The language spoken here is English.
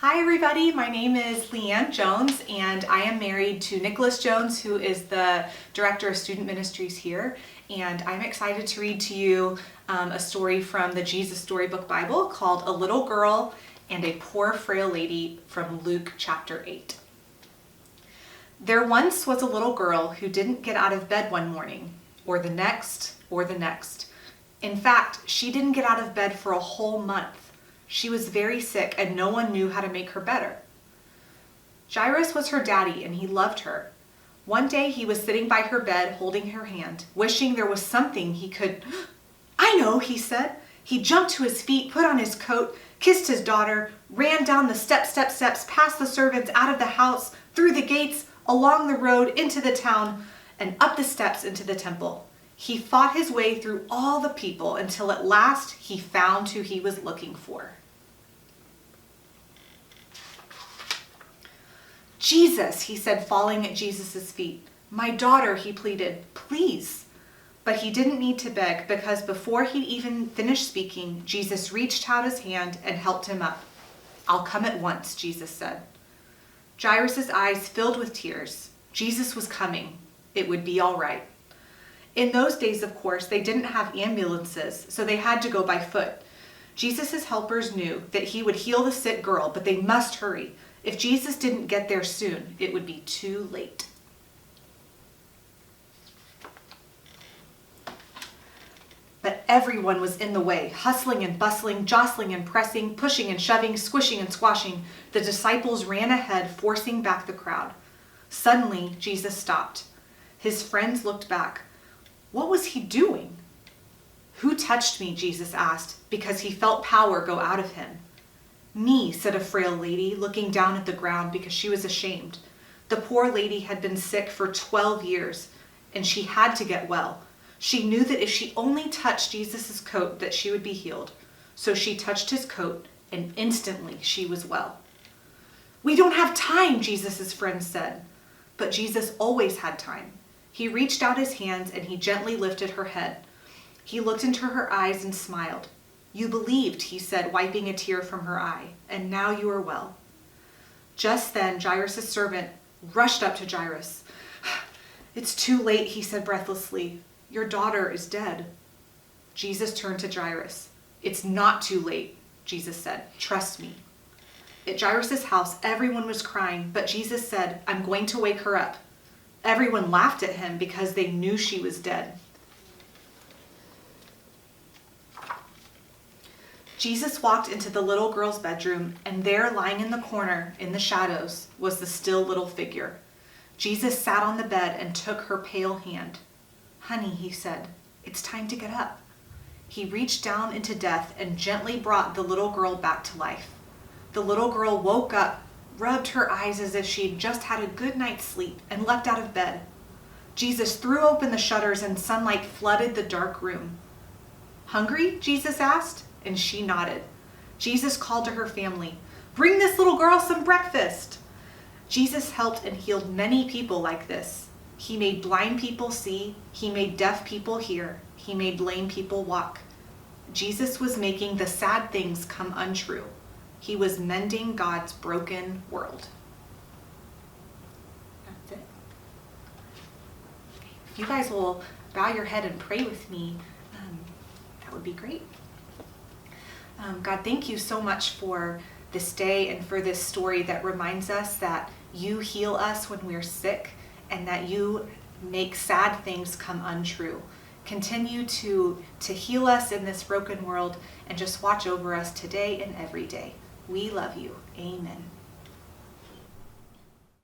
Hi everybody, my name is Leanne Jones and I am married to Nicholas Jones, who is the Director of Student Ministries here, and I'm excited to read to you a story from the Jesus Storybook Bible called A Little Girl and a Poor Frail Lady from Luke chapter 8. There once was a little girl who didn't get out of bed one morning, or the next, or the next. In fact, she didn't get out of bed for a whole month. She was very sick and no one knew how to make her better. Jairus was her daddy and he loved her. One day he was sitting by her bed holding her hand, wishing there was something he could... "I know," he said. He jumped to his feet, put on his coat, kissed his daughter, ran down the steps, past the servants, out of the house, through the gates, along the road, into the town, and up the steps into the temple. He fought his way through all the people until at last he found who he was looking for. "Jesus," he said, falling at Jesus' feet. "My daughter," he pleaded, "please." But he didn't need to beg, because before he'd even finished speaking, Jesus reached out his hand and helped him up. "I'll come at once," Jesus said. Jairus' eyes filled with tears. Jesus was coming. It would be all right. In those days, of course, they didn't have ambulances, so they had to go by foot. Jesus' helpers knew that he would heal the sick girl, but they must hurry. If Jesus didn't get there soon, it would be too late. But everyone was in the way, hustling and bustling, jostling and pressing, pushing and shoving, squishing and squashing. The disciples ran ahead, forcing back the crowd. Suddenly, Jesus stopped. His friends looked back. What was he doing? "Who touched me?" Jesus asked, because he felt power go out of him. "Me," said a frail lady, looking down at the ground because she was ashamed. The poor lady had been sick for 12 years, and she had to get well. She knew that if she only touched Jesus' coat, that she would be healed. So she touched his coat, and instantly she was well. "We don't have time," Jesus' friends said. But Jesus always had time. He reached out his hands and he gently lifted her head. He looked into her eyes and smiled. "You believed," he said, wiping a tear from her eye, "and now you are well." Just then, Jairus' servant rushed up to Jairus. "It's too late," he said breathlessly. "Your daughter is dead." Jesus turned to Jairus. "It's not too late," Jesus said. "Trust me." At Jairus' house, everyone was crying, but Jesus said, "I'm going to wake her up." Everyone laughed at him because they knew she was dead. Jesus walked into the little girl's bedroom, and there, lying in the corner, in the shadows, was the still little figure. Jesus sat on the bed and took her pale hand. "Honey," he said, "it's time to get up." He reached down into death and gently brought the little girl back to life. The little girl woke up, rubbed her eyes as if she'd just had a good night's sleep, and leapt out of bed. Jesus threw open the shutters and sunlight flooded the dark room. "Hungry?" Jesus asked, and she nodded. Jesus called to her family, "Bring this little girl some breakfast." Jesus helped and healed many people like this. He made blind people see. He made deaf people hear. He made lame people walk. Jesus was making the sad things come untrue. He was mending God's broken world. That's it. If you guys will bow your head and pray with me, that would be great. God, thank you so much for this day and for this story that reminds us that you heal us when we're sick and that you make sad things come untrue. Continue to heal us in this broken world and just watch over us today and every day. We love you. Amen.